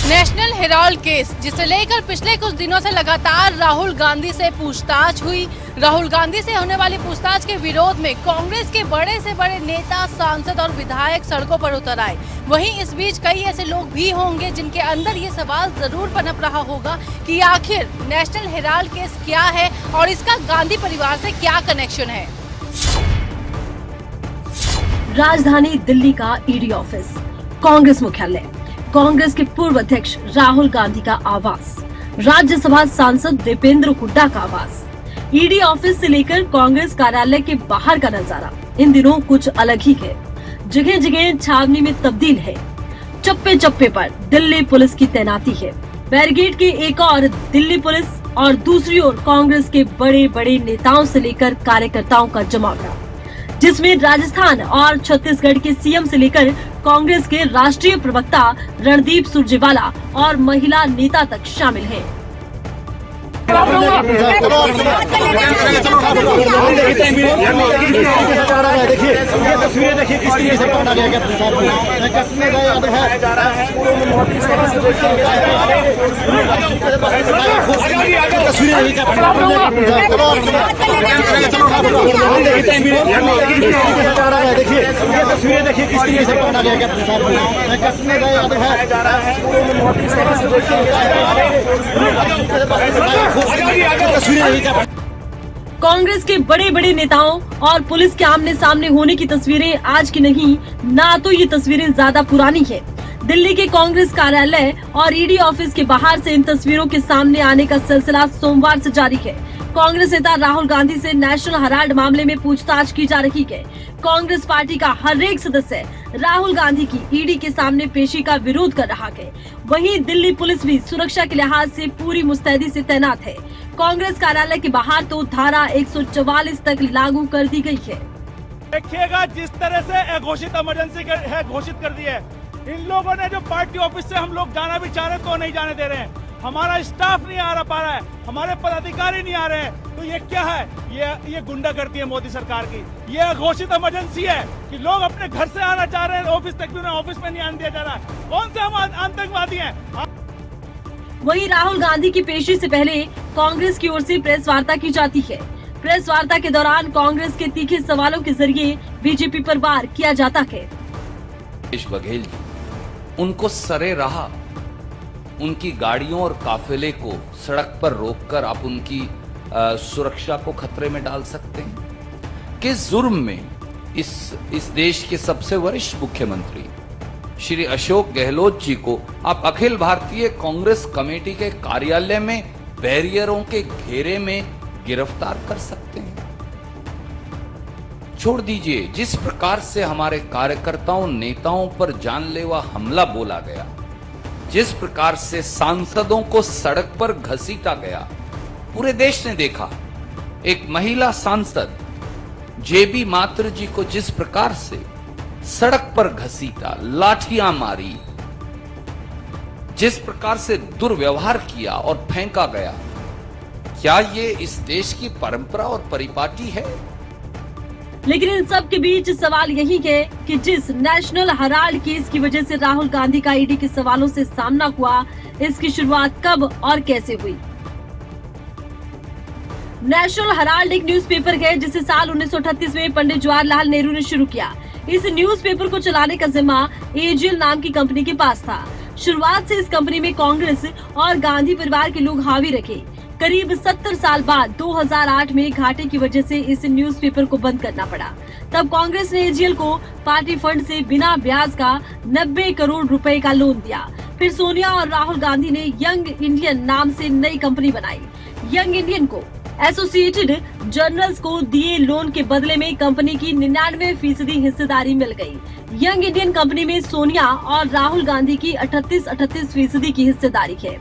National Herald case जिसे लेकर पिछले कुछ दिनों से लगातार राहुल गांधी से पूछताछ हुई। राहुल गांधी से होने वाली पूछताछ के विरोध में कांग्रेस के बड़े से बड़े नेता, सांसद और विधायक सड़कों पर उतर आए। वहीं इस बीच कई ऐसे लोग भी होंगे जिनके अंदर ये सवाल जरूर पनप रहा होगा कि आखिर नेशनल हेराल्ड केस क्या है और इसका गांधी परिवार से क्या कनेक्शन है। राजधानी दिल्ली का ईडी ऑफिस, कांग्रेस मुख्यालय, कांग्रेस के पूर्व अध्यक्ष राहुल गांधी का आवास, राज्यसभा सांसद दीपेंद्र हुड्डा का आवास। ईडी ऑफिस से लेकर कांग्रेस कार्यालय के बाहर का नजारा इन दिनों कुछ अलग ही है। जगह जगह छावनी में तब्दील है। चप्पे चप्पे पर दिल्ली पुलिस की तैनाती है। बैरिकेड के एक और दिल्ली पुलिस और दूसरी ओर कांग्रेस के बड़े बड़े नेताओं से लेकर कार्यकर्ताओं का जमावड़ा, जिसमें राजस्थान और छत्तीसगढ़ के सीएम से लेकर कांग्रेस के राष्ट्रीय प्रवक्ता रणदीप सुरजेवाला और महिला नेता तक शामिल हैं। कांग्रेस के बड़े बड़े नेताओं और पुलिस के आमने सामने होने की तस्वीरें आज की नहीं, ना तो ये तस्वीरें ज्यादा पुरानी है। दिल्ली के कांग्रेस कार्यालय और ईडी ऑफिस के बाहर से इन तस्वीरों के सामने आने का सिलसिला सोमवार से जारी है। कांग्रेस नेता राहुल गांधी से नेशनल हेराल्ड मामले में पूछताछ की जा रही है। कांग्रेस पार्टी का हर एक सदस्य राहुल गांधी की ईडी के सामने पेशी का विरोध कर रहा है। वहीं दिल्ली पुलिस भी सुरक्षा के लिहाज से पूरी मुस्तैदी से तैनात है। कांग्रेस कार्यालय के बाहर तो धारा 144 तक लागू कर दी गई है। देखिएगा जिस तरह से घोषित इमरजेंसी घोषित कर दी है, इन लोगों ने जो पार्टी ऑफिस से हम लोग जाना भी चाह रहे तो नहीं जाने दे रहे हैं। हमारा स्टाफ नहीं आ पा रहा है, हमारे पदाधिकारी नहीं आ रहे हैं। तो ये क्या है? ये गुंडागर्दी है मोदी सरकार की। ये घोषित इमरजेंसी है कि लोग अपने घर से आना चाह रहे हैं, ऑफिस तक भी उन्हें ऑफिस में नहीं आने दिया जा रहा है। कौन से हम आतंकवादी हैं? वहीं राहुल गांधी की पेशी से पहले कांग्रेस की ओर से प्रेस वार्ता की जाती है। प्रेस वार्ता के दौरान कांग्रेस के तीखे सवालों के जरिए बीजेपी पर वार किया जाता है। बघेल जी, उनको सरे रहा उनकी गाड़ियों और काफिले को सड़क पर रोककर आप उनकी सुरक्षा को खतरे में डाल सकते हैं? किस जुर्म में इस देश के सबसे वरिष्ठ मुख्यमंत्री श्री अशोक गहलोत जी को आप अखिल भारतीय कांग्रेस कमेटी के कार्यालय में बैरियरों के घेरे में गिरफ्तार कर सकते हैं? छोड़ दीजिए, जिस प्रकार से हमारे कार्यकर्ताओं, नेताओं पर जानलेवा हमला बोला गया, जिस प्रकार से सांसदों को सड़क पर घसीटा गया, पूरे देश ने देखा। एक महिला सांसद जेबी मात्र जी को जिस प्रकार से सड़क पर घसीटा, लाठियां मारी, जिस प्रकार से दुर्व्यवहार किया और फेंका गया, क्या ये इस देश की परंपरा और परिपाटी है? लेकिन इन सब के बीच सवाल यही है कि जिस नेशनल हेराल्ड केस की वजह से राहुल गांधी का ईडी के सवालों से सामना हुआ, इसकी शुरुआत कब और कैसे हुई? नेशनल हेराल्ड एक न्यूज़पेपर है जिसे साल 1938 में पंडित जवाहरलाल नेहरू ने शुरू किया। इस न्यूज़पेपर को चलाने का जिम्मा एजीएल नाम की कंपनी के पास था। शुरुआत से इस कंपनी में कांग्रेस और गांधी परिवार के लोग हावी रखे। करीब 70 साल बाद 2008 में घाटे की वजह से इस न्यूज़पेपर को बंद करना पड़ा। तब कांग्रेस ने एजीएल को पार्टी फंड से बिना ब्याज का 90 करोड़ रुपए का लोन दिया। फिर सोनिया और राहुल गांधी ने यंग इंडियन नाम से नई कंपनी बनाई। यंग इंडियन को एसोसिएटेड जर्नल्स को दिए लोन के बदले में कंपनी की 99% हिस्सेदारी मिल गई। यंग इंडियन कंपनी में सोनिया और राहुल गांधी की 38% की हिस्सेदारी है।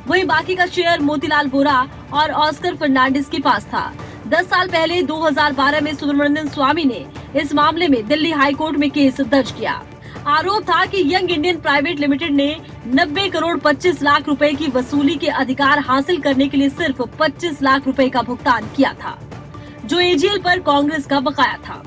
वहीं बाकी का शेयर मोतीलाल वोरा और ऑस्कर फर्नांडिस के पास था। 10 साल पहले 2012 में सुब्रमण्यम स्वामी ने इस मामले में दिल्ली हाई कोर्ट में केस दर्ज किया। आरोप था कि यंग इंडियन प्राइवेट लिमिटेड ने 90 करोड़ 25 लाख रुपए की वसूली के अधिकार हासिल करने के लिए सिर्फ 25 लाख रुपए का भुगतान किया था, जो एजीएल पर कांग्रेस का बकाया था।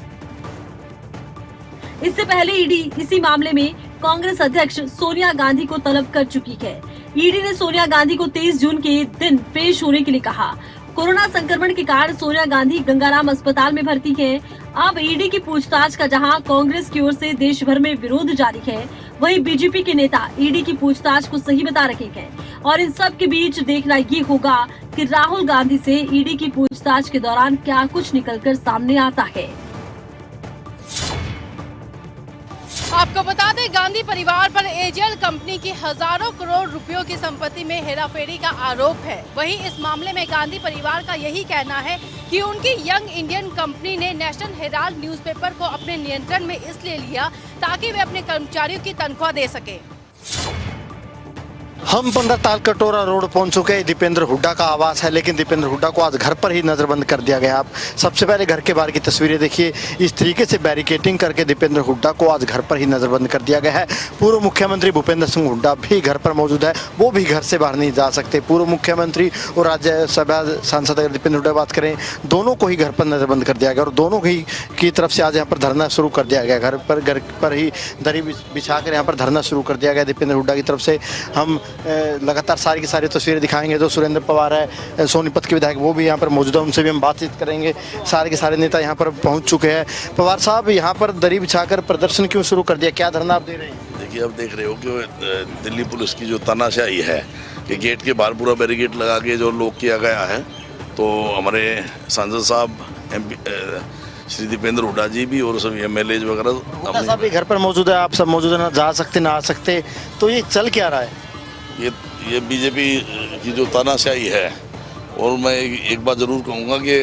इससे पहले ईडी इसी मामले में कांग्रेस अध्यक्ष सोनिया गांधी को तलब कर चुकी है। ईडी ने सोनिया गांधी को 23 जून के दिन पेश होने के लिए कहा। कोरोना संक्रमण के कारण सोनिया गांधी गंगाराम अस्पताल में भर्ती है। अब ईडी की पूछताछ का जहां कांग्रेस की ओर से देश भर में विरोध जारी है, वहीं बीजेपी के नेता ईडी की पूछताछ को सही बता रहे हैं। और इन सब के बीच देखना ये होगा कि राहुल गांधी से ईडी की पूछताछ के दौरान क्या कुछ निकलकर सामने आता है। आपको बता दें, गांधी परिवार पर एजेल कंपनी की हजारों करोड़ रुपयों की संपत्ति में हेराफेरी का आरोप है। वहीं इस मामले में गांधी परिवार का यही कहना है कि उनकी यंग इंडियन कंपनी ने नेशनल हेराल्ड न्यूज़पेपर को अपने नियंत्रण में इसलिए लिया ताकि वे अपने कर्मचारियों की तनख्वाह दे सके। हम 15 ताल कटोरा रोड पहुंच चुके हैं। दीपेंद्र हुड्डा का आवास है, लेकिन दीपेंद्र हुड्डा को आज घर पर ही नजरबंद कर दिया गया। आप सबसे पहले घर के बाहर की तस्वीरें देखिए। इस तरीके से बैरिकेटिंग करके दीपेंद्र हुड्डा को आज घर पर ही नजरबंद कर दिया गया है। पूर्व मुख्यमंत्री भूपेंद्र सिंह हुड्डा भी घर पर मौजूद है, वो भी घर से बाहर नहीं जा सकते। पूर्व मुख्यमंत्री और राज्यसभा सांसद अगर दीपेंद्र हुड्डा बात करें, दोनों को ही घर पर नजरबंद कर दिया गया और दोनों ही की तरफ से आज यहाँ पर धरना शुरू कर दिया गया। घर पर ही दरी बिछाकर यहाँ पर धरना शुरू कर दिया गया दीपेंद्र हुड्डा की तरफ से। हम लगातार सारी की सारी तस्वीरें दिखाएंगे। जो सुरेंद्र पवार है, सोनीपत के विधायक, वो भी यहाँ पर मौजूद है, उनसे भी हम बातचीत करेंगे। सारे के सारे नेता यहाँ पर पहुँच चुके हैं। पवार साहब, यहाँ पर दरी बिछाकर प्रदर्शन क्यों शुरू कर दिया, क्या धरना आप दे रहे हैं? देखिए, अब देख रहे हो कि दिल्ली पुलिस की जो तानाशाही है कि गेट के बाहर पूरा बैरिकेड लगा के जो लोग किया गया है, तो हमारे सांसद साहब MP श्री दीपेंद्र हुड्डा जी भी और सभी MLAs वगैरह हुड्डा साहब भी घर पर मौजूद है, आप सब मौजूद है, ना जा सकते ना आ सकते, तो ये चल क्या रहा है? ये बीजेपी की जो तानाशाही है, और मैं एक बात ज़रूर कहूँगा कि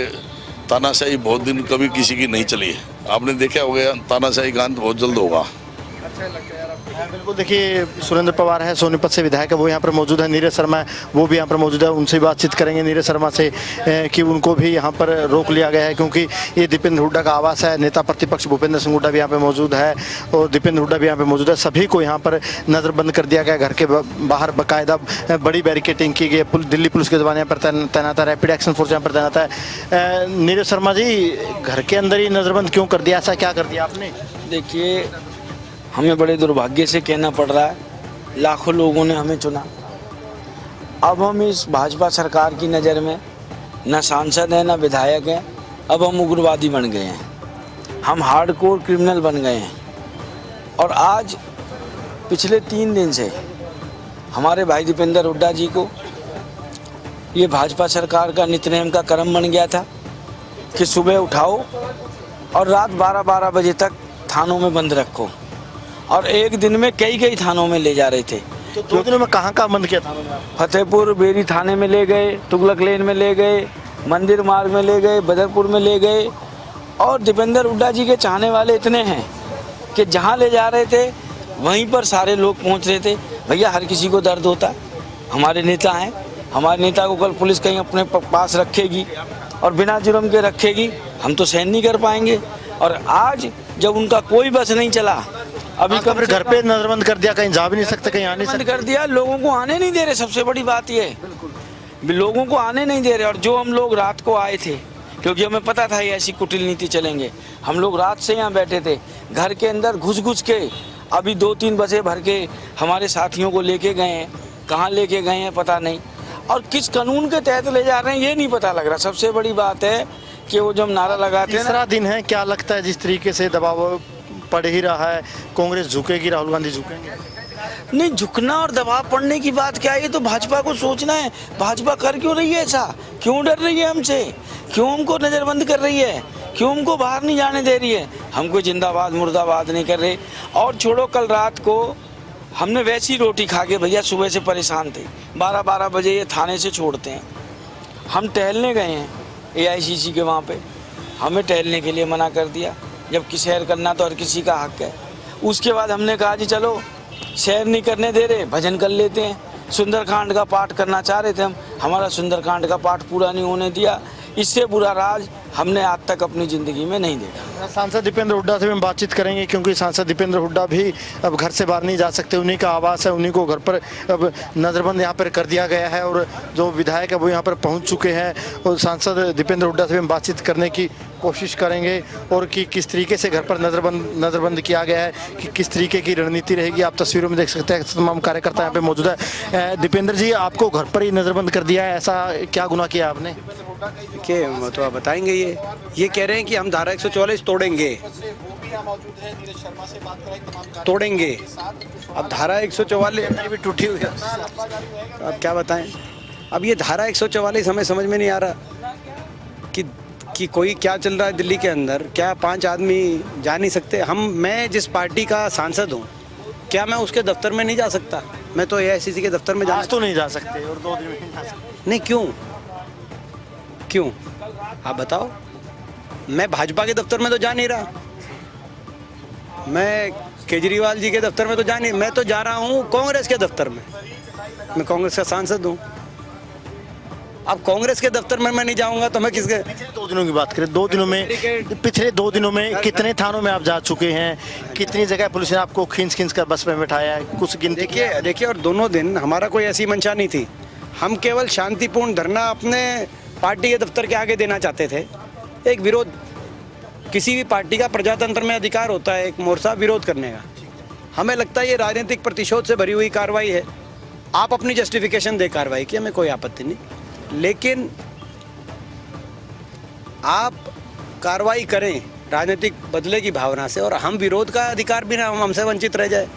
तानाशाही बहुत दिन कभी किसी की नहीं चली है। आपने देखा होगा, तानाशाही का अंत बहुत जल्द होगा। बिल्कुल, देखिए सुरेंद्र पवार है, सोनीपत से विधायक है, वो यहाँ पर मौजूद है। नीरज शर्मा है, वो भी यहाँ पर मौजूद है, उनसे बातचीत करेंगे नीरज शर्मा से कि उनको भी यहाँ पर रोक लिया गया है क्योंकि ये दीपेंद्र हुड्डा का आवास है। नेता प्रतिपक्ष भूपेंद्र सिंह हुड्डा भी यहाँ पर मौजूद है और दीपेंद्र हुड्डा भी यहाँ पर मौजूद है। सभी को यहाँ पर नज़रबंद कर दिया गया। घर के बाहर बाकायदा बड़ी बैरिकेटिंग की गई। दिल्ली पुलिस के जवान यहाँ पर तैनात है, रैपिड एक्शन फोर्स यहाँ पर तैनात है। नीरज शर्मा जी, घर के अंदर ही नज़रबंद क्यों कर दिया, ऐसा क्या कर दिया आपने? देखिए, हमें बड़े दुर्भाग्य से कहना पड़ रहा है, लाखों लोगों ने हमें चुना। अब हम इस भाजपा सरकार की नज़र में न सांसद हैं, न विधायक हैं। अब हम उग्रवादी बन गए हैं, हम हार्डकोर क्रिमिनल बन गए हैं। और आज पिछले 3 दिन से हमारे भाई दीपेंद्र हुड्डा जी को ये भाजपा सरकार का नित्यनेम का कर्म बन गया था कि सुबह उठाओ और रात 12-12 बजे तक थानों में बंद रखो, और एक दिन में कई थानों में ले जा रहे थे। तो 2 दिनों में कहाँ बंद किया थानों में? फतेहपुर बेरी थाने में ले गए, तुगलक लेन में ले गए, मंदिर मार्ग में ले गए, बदरपुर में ले गए। और दीपेंद्र हुड्डा जी के चाहने वाले इतने हैं कि जहाँ ले जा रहे थे वहीं पर सारे लोग पहुँच रहे थे। भैया, हर किसी को दर्द होता है। हमारे नेता हैं, हमारे नेता को कल पुलिस कहीं अपने पास रखेगी और बिना जुर्म के रखेगी, हम तो सहन नहीं कर पाएंगे। और आज जब उनका कोई बस नहीं चला, अभी कब घर पे नजरबंद कर दिया, कहीं जा भी नहीं सकते, कहीं आने बंद कर दिया, लोगों को आने नहीं दे रहे। सबसे बड़ी बात ये, लोगों को आने नहीं दे रहे। और जो हम लोग रात को आए थे, क्योंकि हमें पता था ये ऐसी कुटिल नीति चलेंगे, हम लोग रात से यहाँ बैठे थे, घर के अंदर घुस के अभी 2-3 बसें भर के हमारे साथियों को लेके गए हैं। कहाँ लेके गए हैं पता नहीं, और किस कानून के तहत ले जा रहे हैं ये नहीं पता लग रहा। सबसे बड़ी बात है कि वो जब नारा लगाते हैं, तीसरा दिन है, क्या लगता है जिस तरीके से दबाव पड़ ही रहा है, कांग्रेस झुकेगी, राहुल गांधी झुकेंगे? नहीं, झुकना और दबाव पड़ने की बात क्या है, ये तो भाजपा को सोचना है। भाजपा कर क्यों रही है ऐसा, क्यों डर रही है हमसे, क्यों हमको नज़रबंद कर रही है, क्यों हमको बाहर नहीं जाने दे रही है? हम कोई जिंदाबाद मुर्दाबाद नहीं कर रहे। और छोड़ो, कल रात को हमने वैसी रोटी खा के भैया सुबह से परेशान थे। 12-12 बजे ये थाने से छोड़ते हैं। हम टहलने गए हैं AICC के वहाँ पे, हमें टहलने के लिए मना कर दिया, जबकि सैर करना तो हर किसी का हक है। उसके बाद हमने कहा जी चलो, सैर नहीं करने दे रहे, भजन कर लेते हैं। सुंदरकांड का पाठ करना चाह रहे थे हम, हमारा सुंदरकांड का पाठ पूरा नहीं होने दिया। इससे बुरा राज हमने आज तक अपनी ज़िंदगी में नहीं देखा। सांसद दीपेंद्र हुड्डा से भी हम बातचीत करेंगे क्योंकि सांसद दीपेंद्र हुड्डा भी अब घर से बाहर नहीं जा सकते, उन्हीं का आवास है, उन्हीं को घर पर अब नज़रबंद यहाँ पर कर दिया गया है और जो विधायक है वो यहाँ पर पहुँच चुके हैं और सांसद दीपेंद्र हुड्डा से भी हम बातचीत करने की कोशिश करेंगे और कि किस तरीके से घर पर नज़रबंद किया गया है, कि किस तरीके की रणनीति रहेगी। आप तस्वीरों में देख सकते हैं तमाम कार्यकर्ता यहाँ पे मौजूद है। दीपेंद्र जी, आपको घर पर ही नज़रबंद कर दिया है, ऐसा क्या गुनाह किया आपने? देखिए, वो तो आप बताएंगे। ये कह रहे हैं कि हम धारा 144 तोड़ेंगे। अब धारा 144 भी टूटी हुई है, अब क्या बताएं। अब ये धारा 144 हमें समझ में नहीं आ रहा कि कोई क्या चल रहा है दिल्ली के अंदर। क्या 5 आदमी जा नहीं सकते? मैं जिस पार्टी का सांसद हूँ, क्या मैं उसके दफ्तर में नहीं जा सकता? मैं तो AICC के दफ्तर में आज तो नहीं जा सकते और 2 दिन में नहीं जा सकते। नहीं, क्यों आप बताओ। मैं भाजपा के दफ्तर में तो जा नहीं रहा, मैं केजरीवाल जी के दफ्तर में तो जा नहीं, मैं तो जा रहा हूँ कांग्रेस के दफ्तर में। मैं कांग्रेस का सांसद हूँ। अब कांग्रेस के दफ्तर में मैं नहीं जाऊंगा तो मैं किसके? पिछले 2 दिनों की बात करें, पिछले 2 दिनों में कितने थानों में आप जा चुके हैं? कितनी जगह पुलिस ने आपको खींच कर बस में बैठाया है? कुछ गिनती? देखिए, और दोनों दिन हमारा कोई ऐसी मंशा नहीं थी। हम केवल शांतिपूर्ण धरना अपने पार्टी के दफ्तर के आगे देना चाहते थे। एक विरोध, किसी भी पार्टी का प्रजातंत्र में अधिकार होता है एक मोर्चा विरोध करने का। हमें लगता है ये राजनीतिक प्रतिशोध से भरी हुई कार्रवाई है। आप अपनी जस्टिफिकेशन दे कार्रवाई की, हमें कोई आपत्ति नहीं, लेकिन आप कार्रवाई करें राजनीतिक बदले की भावना से, और हम विरोध का अधिकार भी ना हमसे वंचित रह जाए,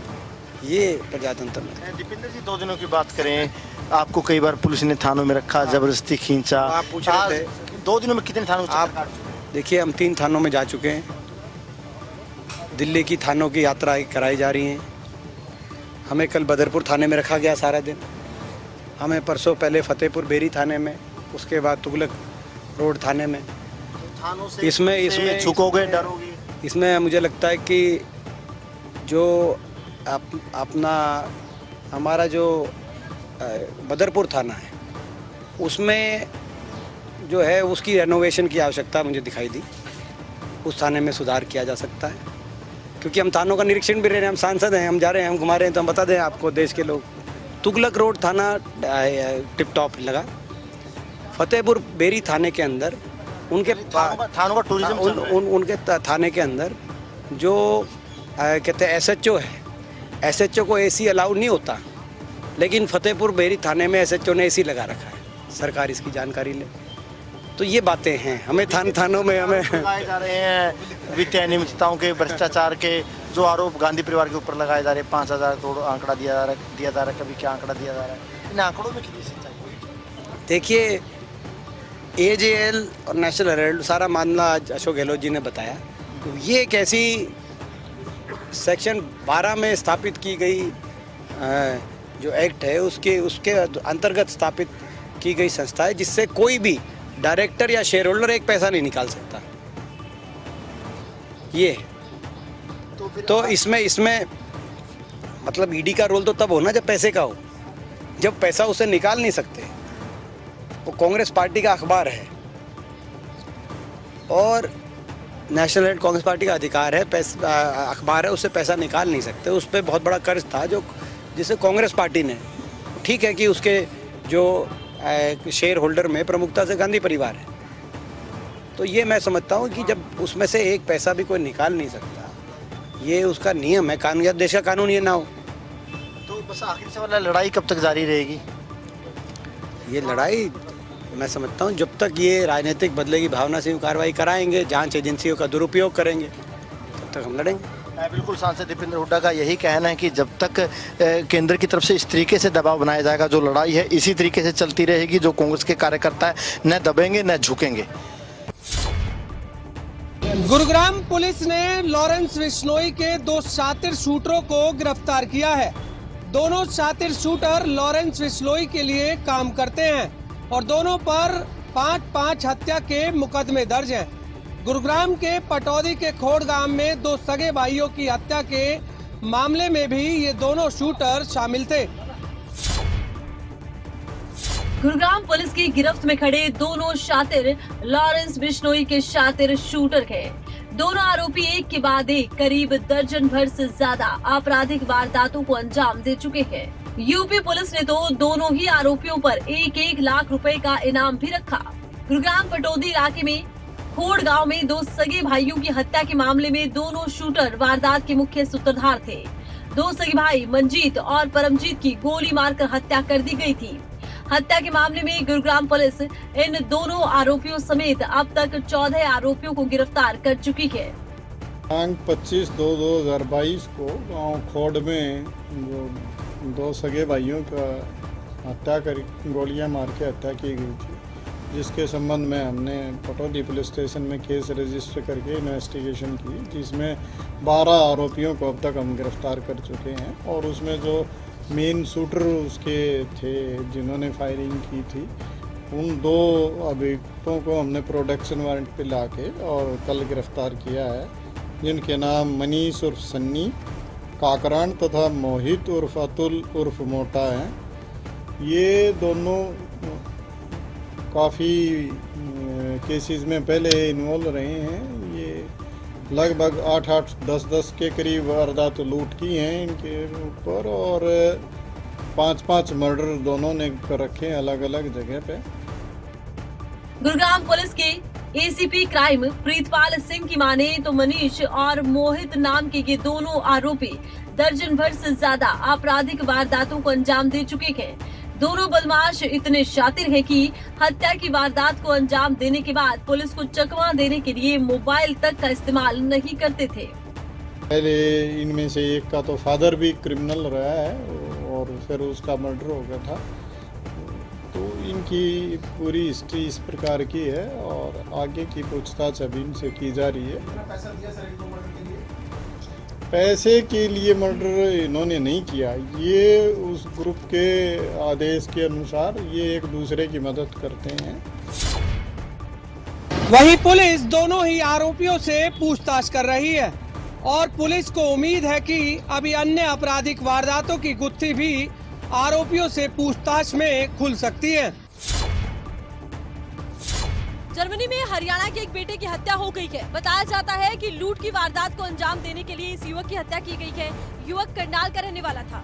ये प्रजातंत्र में। दीपेंद्र जी, 2 दिनों की बात करें, आपको कई बार पुलिस ने थानों में रखा, जबरदस्ती खींचा। आप पूछ रहे थे 2 दिनों में कितने थानों आप? देखिए, हम 3 थानों में जा चुके हैं। दिल्ली की थानों की यात्रा कराई जा रही है। हमें कल बदरपुर थाने में रखा गया सारा दिन। हमें परसों पहले फतेहपुर बेरी थाने में, उसके बाद तुगलक रोड थाने में। इसमें झुकोगे, डरोगे? इसमें मुझे लगता है कि जो अपना हमारा जो बदरपुर थाना है, उसमें जो है उसकी रेनोवेशन की आवश्यकता मुझे दिखाई दी। उस थाने में सुधार किया जा सकता है, क्योंकि हम थानों का निरीक्षण भी रह रहे हैं। हम सांसद हैं, हम जा रहे हैं, हम घुमा रहे हैं, तो हम बता दें आपको, देश के लोग। तुगलक रोड थाना टिप टॉप लगा। फतेहपुर बेरी थाने के अंदर उनके थानों का टूरिज्म उनके थाने के अंदर जो कहते हैं SHO है, SHO को AC अलाउ नहीं होता, लेकिन फतेहपुर बेरी थाने में SHO ने AC लगा रखा है। सरकार इसकी जानकारी ले। तो ये बातें हैं। हमें थानों में हमें लगाए जा रहे हैं वित्तीय अनियमितताओं के, भ्रष्टाचार के जो आरोप गांधी परिवार के ऊपर लगाए जा रहे हैं। 5000 करोड़ आंकड़ा दिया जा रहा है, कभी क्या आंकड़ा दिया जा रहा है? इन आंकड़ों में कितनी सच्चाई? देखिए, AJL और नेशनल हेराल्ड सारा मामला आज अशोक गहलोत जी ने बताया। तो ये एक ऐसी सेक्शन 12 में स्थापित की गई जो एक्ट है, उसके अंतर्गत स्थापित की गई संस्था है, जिससे कोई भी डायरेक्टर या शेयर होल्डर एक पैसा नहीं निकाल सकता। ये तो इसमें मतलब ED का रोल तो तब होना जब पैसे का हो। जब पैसा उसे निकाल नहीं सकते। वो कांग्रेस पार्टी का अखबार है और नेशनल हेड कांग्रेस पार्टी का अधिकार है, अखबार है, उससे पैसा निकाल नहीं सकते। उस पर बहुत बड़ा कर्ज था जिसे कांग्रेस पार्टी ने, ठीक है कि उसके जो शेयर होल्डर में प्रमुखता से गांधी परिवार है। तो ये मैं समझता हूँ कि जब उसमें से एक पैसा भी कोई निकाल नहीं सकता, ये उसका नियम है, कानून या देश का कानून ये ना हो। तो बस आखिर सवाल, लड़ाई कब तक जारी रहेगी? ये लड़ाई मैं समझता हूँ जब तक ये राजनीतिक बदले की भावना से कार्रवाई कराएंगे, जांच एजेंसियों का दुरुपयोग करेंगे, तब तक हम लड़ेंगे। बिल्कुल, सांसद दीपेंद्र हुड्डा का यही कहना है कि जब तक केंद्र की तरफ से इस तरीके से दबाव बनाया जाएगा, जो लड़ाई है इसी तरीके से चलती रहेगी। जो कांग्रेस के कार्यकर्ता है न दबेंगे न झुकेंगे। गुरुग्राम पुलिस ने लॉरेंस बिश्नोई के 2 शातिर शूटरों को गिरफ्तार किया है। दोनों शातिर शूटर लॉरेंस बिश्नोई के लिए काम करते हैं और दोनों पर 5 हत्या के मुकदमे दर्ज हैं। गुरुग्राम के पटौदी के खोड़ गांव में 2 सगे भाइयों की हत्या के मामले में भी ये दोनों शूटर शामिल थे। गुरुग्राम पुलिस की गिरफ्त में खड़े दोनों शातिर लॉरेंस बिश्नोई के शातिर शूटर हैं। दोनों आरोपी एक के बाद एक करीब दर्जन भर से ज्यादा आपराधिक वारदातों को अंजाम दे चुके हैं। यूपी पुलिस ने तो दोनों ही आरोपियों पर 1-1 लाख रुपए का इनाम भी रखा। गुरुग्राम पटौदी इलाके में खोड़ गांव में दो सगे भाइयों की हत्या के मामले में दोनों शूटर वारदात के मुख्य सूत्रधार थे। दो सगे भाई मंजीत और परमजीत की गोली मारकर हत्या कर दी गई थी। हत्या के मामले में गुरुग्राम पुलिस इन दोनों आरोपियों समेत अब तक 14 आरोपियों को गिरफ्तार कर चुकी है। 25/2/2022 को गांव खोड़ में दो सगे भाइयों का हत्या कर गोलियां मार के हत्या की गई थी, जिसके संबंध में हमने पटौदी पुलिस स्टेशन में केस रजिस्टर करके इन्वेस्टिगेशन की, जिसमें 12 आरोपियों को अब तक हम गिरफ्तार कर चुके हैं। और उसमें जो मेन शूटर उसके थे जिन्होंने फायरिंग की थी, उन 2 अभियुक्तों को हमने प्रोडक्शन वारंट पे लाके और कल गिरफ्तार किया है, जिनके नाम मनीष उर्फ सन्नी, काकरान तथा मोहित उर्फ अतुल उर्फ मोटा हैं। ये दोनों काफ़ी केसेस में पहले इन्वॉल्व रहे हैं। ये लगभग 8-8, 10-10 के करीब वारदात लूट की हैं इनके ऊपर, और 5-5 मर्डर दोनों ने कर रखे हैं अलग अलग जगह पे। गुरुग्राम पुलिस के एसीपी क्राइम प्रीतपाल सिंह की माने तो मनीष और मोहित नाम के ये दोनों आरोपी दर्जन भर से ज्यादा आपराधिक वारदातों को अंजाम दे चुके हैं। दोनों बदमाश इतने शातिर हैं कि हत्या की वारदात को अंजाम देने के बाद पुलिस को चकमा देने के लिए मोबाइल तक का इस्तेमाल नहीं करते थे। पहले इनमें से एक का तो फादर भी क्रिमिनल रहा है और फिर उसका मर्डर हो गया था। तो इनकी पूरी हिस्ट्री इस प्रकार की है और आगे की पूछताछ अभी इनसे की जा रही है। पैसे के लिए मर्डर इन्होंने नहीं किया, ये उस ग्रुप के आदेश के अनुसार ये एक दूसरे की मदद करते हैं। वहीं पुलिस दोनों ही आरोपियों से पूछताछ कर रही है और पुलिस को उम्मीद है कि अभी अन्य आपराधिक वारदातों की गुत्थी भी आरोपियों से पूछताछ में खुल सकती है। जर्मनी में हरियाणा के एक बेटे की हत्या हो गई है। बताया जाता है कि लूट की वारदात को अंजाम देने के लिए इस युवक की हत्या की गई है। युवक करनाल का रहने वाला था।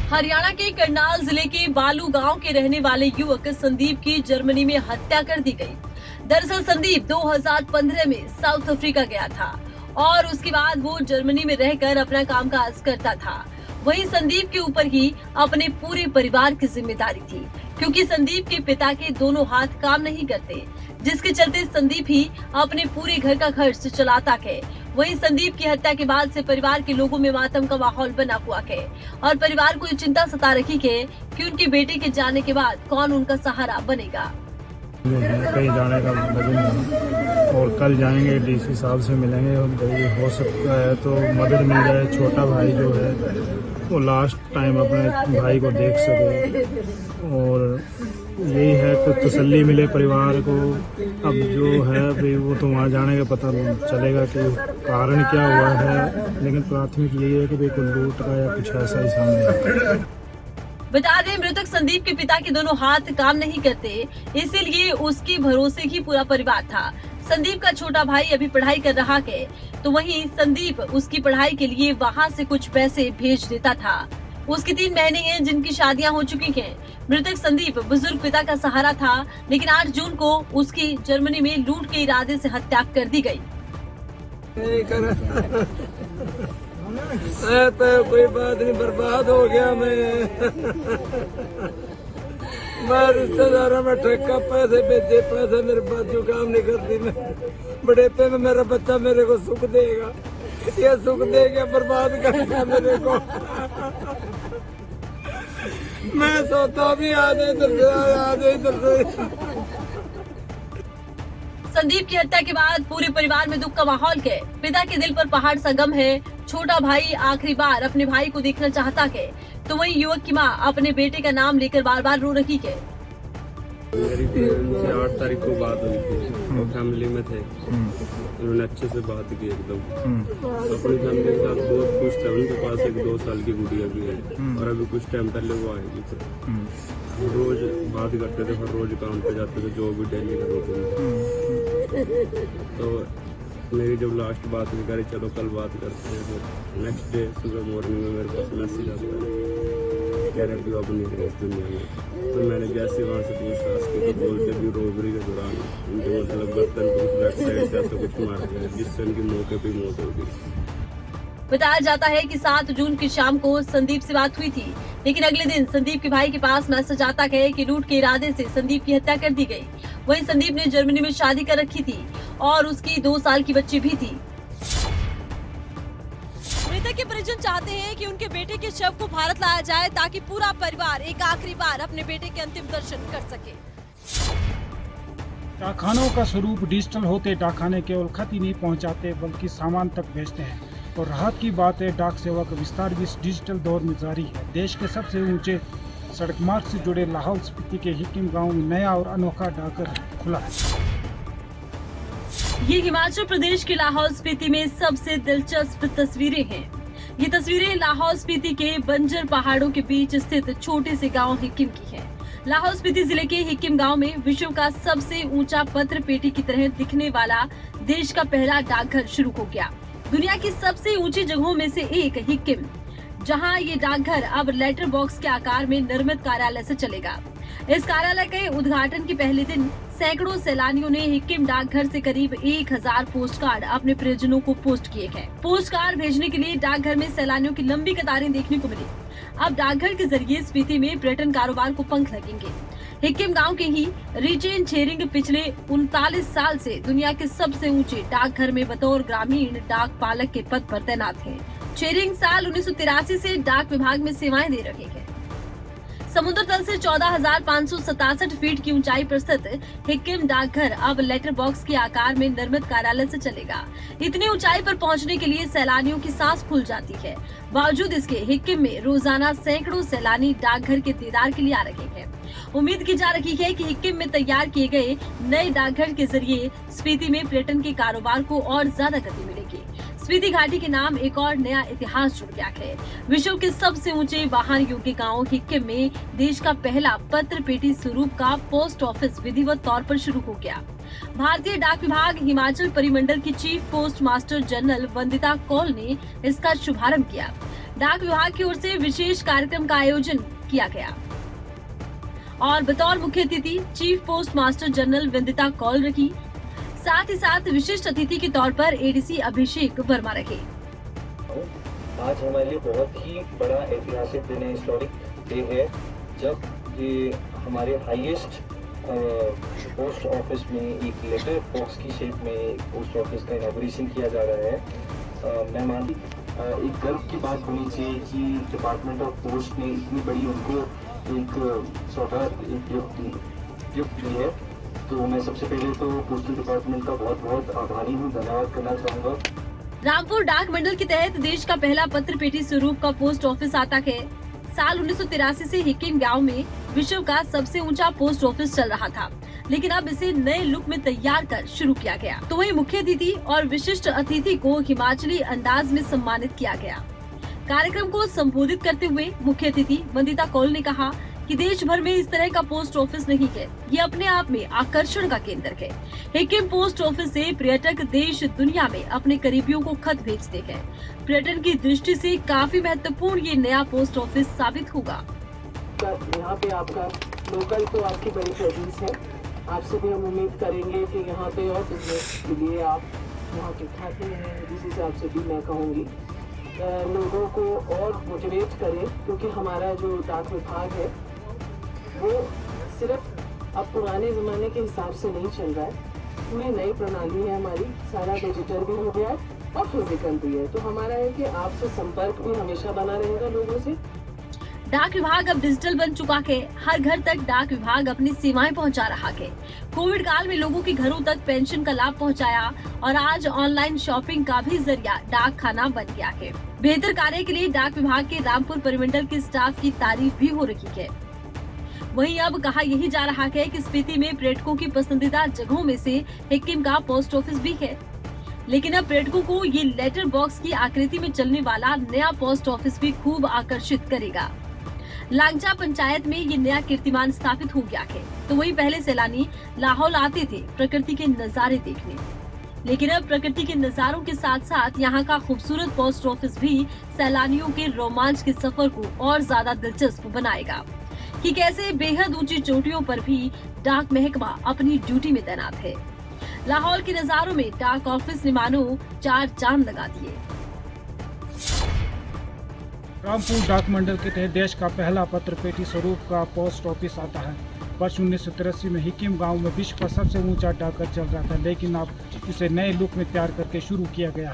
हरियाणा के करनाल जिले के बालू गांव के रहने वाले युवक संदीप की जर्मनी में हत्या कर दी गई। दरअसल संदीप 2015 में साउथ अफ्रीका गया था और उसके बाद वो जर्मनी में रहकर अपना कामकाज करता था। वहीं संदीप के ऊपर ही अपने पूरे परिवार की जिम्मेदारी थी, क्योंकि संदीप के पिता के दोनों हाथ काम नहीं करते, जिसके चलते संदीप ही अपने पूरे घर का खर्च चलाता है। वहीं संदीप की हत्या के बाद से परिवार के लोगों में मातम का माहौल बना हुआ है और परिवार को ये चिंता सता रखी है कि उनके बेटे के जाने के बाद कौन उनका सहारा बनेगा। कहीं जाने का लगे नहीं और कल जाएंगे डीसी साहब से मिलेंगे और हो सकता है तो मदद मिल जाए। छोटा भाई जो है वो लास्ट टाइम अपने भाई को देख सके और यही है कुछ तसल्ली मिले परिवार को। अब जो है भाई वो तो वहाँ जाने का पता चलेगा कि कारण क्या हुआ है, लेकिन प्राथमिक यही है कि भाई कोई लूट का या कुछ ऐसा ही सामने आता है। बता दें मृतक संदीप के पिता के दोनों हाथ काम नहीं करते, इसीलिए उसके भरोसे ही पूरा परिवार था। संदीप का छोटा भाई अभी पढ़ाई कर रहा है, तो वहीं संदीप उसकी पढ़ाई के लिए वहां से कुछ पैसे भेज देता था। उसकी 3 बहनें हैं जिनकी शादियां हो चुकी हैं। मृतक संदीप बुजुर्ग पिता का सहारा था, लेकिन 8 जून को उसकी जर्मनी में लूट के इरादे से हत्या कर दी गई। तो कोई बात नहीं, बर्बाद हो गया मैं रिश्तेदारों में ठेका पैसे भेजे, पैसे मेरे पास जो काम नहीं करती। मैं बड़े पे में मेरा बच्चा मेरे को सुख देगा, ये सुख देगा, बर्बाद करेगा मेरे को। मैं सोता भी आज इधर से। संदीप की हत्या के बाद पूरे परिवार में दुख का माहौल है। पिता के दिल पर पहाड़ सा गम है। छोटा भाई आखिरी बार अपने भाई को देखना चाहता है, तो वहीं युवक की मां अपने बेटे का नाम लेकर बार बार रो रही है। मेरी 8 तारीख को बात हुई थी, वो फैमिली में थे, उन्होंने अच्छे से बात की एकदम। अपनी फैमिली के साथ बहुत खुश थे। उनके पास एक 2 साल की गुड़िया भी है और अभी कुछ टाइम पहले वो आएगी। तो रोज बात करते थे, हर रोज काम पे जाते थे, जो भी डेली का रूटीन। तो मेरी जब लास्ट बात हुई, करी चलो कल बात करते हैं। तो नेक्स्ट डे सुबह मॉर्निंग में मेरे पास मैसेज आता है कह रहे भी अब नहीं रहे इस दुनिया में। तो मैंने जैसे वहाँ से पूछताछ की तो बोलते भी रोबरी के दौरान उनके मतलब बर्तन को बैक साइड से ऐसा कुछ मार दिया जिससे उनकी मौके पर मौत हो गई। बताया जाता है कि 7 जून की शाम को संदीप से बात हुई थी, लेकिन अगले दिन संदीप के भाई के पास मैसेज आता है कि लूट के इरादे से संदीप की हत्या कर दी गई। वहीं संदीप ने जर्मनी में शादी कर रखी थी और उसकी 2 साल की बच्ची भी थी। मृतक के परिजन चाहते हैं कि उनके बेटे के शव को भारत लाया जाए ताकि पूरा परिवार एक आखिरी बार अपने बेटे के अंतिम दर्शन कर सके। डाकखानों का स्वरूप डिजिटल होते डाकखाने केवल खत ही नहीं पहुंचाते बल्कि सामान तक भेजते हैं। और राहत की बात है, डाक सेवा का विस्तार भी इस डिजिटल दौर में जारी है। देश के सबसे ऊंचे सड़क मार्ग से जुड़े लाहौल स्पीति के हिकिम गांव में नया और अनोखा डाकघर खुला है। ये हिमाचल प्रदेश के लाहौल स्पीति में सबसे दिलचस्प तस्वीरें हैं। ये तस्वीरें लाहौल स्पीति के बंजर पहाड़ों के बीच स्थित छोटे से गांव हिकिम की हैं। लाहौल स्पीति जिले के हिकिम गांव में विश्व का सबसे ऊंचा पत्र पेटी की तरह दिखने वाला देश का पहला डाकघर शुरू हो गया। दुनिया की सबसे ऊंची जगहों में से एक हिकिम, जहां ये डाकघर अब लेटर बॉक्स के आकार में निर्मित कार्यालय से चलेगा। इस कार्यालय के उद्घाटन के पहले दिन सैकड़ों सैलानियों ने हिकिम डाकघर से करीब 1000 पोस्ट कार्ड अपने प्रियजनों को पोस्ट किए गए। पोस्ट कार्ड भेजने के लिए डाकघर में सैलानियों की लंबी कतारें देखने को मिली। अब डाकघर के जरिए स्पीति में पर्यटन कारोबार को पंख लगेंगे। हिकिम गांव के ही रिचेन छेरिंग पिछले 39 साल से दुनिया के सबसे ऊंचे डाकघर में बतौर ग्रामीण डाक पालक के पद पर तैनात हैं। छेरिंग साल 1983 से डाक विभाग में सेवाएं दे रहे हैं। समुद्र तल से 14,567 फीट की ऊंचाई पर स्थित हिकिम डाकघर अब लेटर बॉक्स के आकार में निर्मित कार्यालय से चलेगा। इतनी ऊंचाई पर पहुंचने के लिए सैलानियों की सांस फूल जाती है। बावजूद इसके हिकिम में रोजाना सैकड़ों सैलानी डाकघर के दीदार के लिए आ रहे हैं। उम्मीद की जा रही है कि हिकिम में तैयार किए गए नए डाकघर के जरिए स्पीति में पर्यटन के कारोबार को और ज्यादा गति मिलेगी। स्पीति घाटी के नाम एक और नया इतिहास जुड़ गया है। विश्व के सबसे ऊंचे वाहन योग्य गांव हिकिम में देश का पहला पत्र पेटी स्वरूप का पोस्ट ऑफिस विधिवत तौर पर शुरू हो गया। भारतीय डाक विभाग हिमाचल परिमंडल की chief postmaster general Vandita Kaul ने इसका शुभारंभ किया। डाक विभाग की ओर से विशेष कार्यक्रम का आयोजन किया गया और बतौर मुख्य अतिथि chief postmaster general Vandita Kaul रही। साथ ही साथ विशिष्ट अतिथि के तौर पर एडीसी अभिषेक वर्मा रहे। आज हमारे लिए बहुत ही बड़ा ऐतिहासिक दिन है, हिस्टोरिक डे है, जब ये हमारे हाईएस्ट पोस्ट ऑफिस में एक लेटर बॉक्स की शेप में एक पोस्ट ऑफिस का इनॉग्रेशन किया जा रहा है। मैं मानती एक गर्व की बात होनी चाहिए कि डिपार्टमेंट ऑफ पोस्ट ने इतनी बड़ी उनको एक गिफ्ट दी है। तो मैं सबसे पहले तो पोस्टल डिपार्टमेंट का बहुत बहुत आभारी हूँ, धन्यवाद करना चाहूँगा। रामपुर डाक मंडल के तहत देश का पहला पत्र पेटी स्वरूप का पोस्ट ऑफिस आता है। साल 1983 से हिकिम गांव में विश्व का सबसे ऊंचा पोस्ट ऑफिस चल रहा था, लेकिन अब इसे नए लुक में तैयार कर शुरू किया गया। तो वहीं मुख्य अतिथि और विशिष्ट अतिथि को हिमाचली अंदाज में सम्मानित किया गया। कार्यक्रम को संबोधित करते हुए मुख्य अतिथि वंदिता कौल ने कहा कि देश भर में इस तरह का पोस्ट ऑफिस नहीं है। ये अपने आप में आकर्षण का केंद्र है। हिकिम पोस्ट ऑफिस से पर्यटक देश दुनिया में अपने करीबियों को खत भेजते हैं। पर्यटन की दृष्टि से काफी महत्वपूर्ण ये नया पोस्ट ऑफिस साबित होगा। यहाँ पे आपका लोकल तो आपकी बड़ी प्रेजेंस है। आपसे भी हम उम्मीद करेंगे कि यहाँ पे और बिजनेस के लिए आप यहाँ के खाते हैं, जिस हिसाब से भी मैं कहूँगी लोगों को और मोटिवेट करें, क्योंकि हमारा जो डाक विभाग है वो सिर्फ अब पुराने ज़माने के हिसाब से नहीं चल रहा है। पूरी नई प्रणाली है हमारी, सारा डिजिटल भी हो गया है और फिजिकल भी है। तो हमारा है कि आपसे संपर्क भी हमेशा बना रहेगा लोगों से। डाक विभाग अब डिजिटल बन चुका है। हर घर तक डाक विभाग अपनी सेवाएं पहुंचा रहा है। कोविड काल में लोगों के घरों तक पेंशन का लाभ पहुंचाया और आज ऑनलाइन शॉपिंग का भी जरिया डाक खाना बन गया है। बेहतर कार्य के लिए डाक विभाग के रामपुर परिमंडल के स्टाफ की तारीफ भी हो रही है। वहीं अब कहा यही जा रहा है कि स्पीति में पर्यटकों की पसंदीदा जगहों में से हिकिम का पोस्ट ऑफिस भी है, लेकिन अब पर्यटकों को ये लेटर बॉक्स की आकृति में चलने वाला नया पोस्ट ऑफिस भी खूब आकर्षित करेगा। लांगचा पंचायत में ये नया कीर्तिमान स्थापित हो गया है। तो वही पहले सैलानी लाहौल आते थे प्रकृति के नजारे देखने। लेकिन अब प्रकृति के नजारों के साथ साथ यहाँ का खूबसूरत पोस्ट ऑफिस भी सैलानियों के रोमांच के सफर को और ज्यादा दिलचस्प बनाएगा कि कैसे बेहद ऊंची चोटियों पर भी डाक महकमा अपनी ड्यूटी में तैनात है। लाहौल के नजारों में डाक ऑफिस ने मानो 4 चांद लगा दिए। रामपुर डाक मंडल के तहत देश का पहला पत्र पेटी स्वरूप का पोस्ट ऑफिस आता है। वर्ष 1983 में हिकिम गांव में विश्व का सबसे ऊंचा डाकघर चल रहा था, लेकिन अब इसे नए लुक में तैयार करके शुरू किया गया।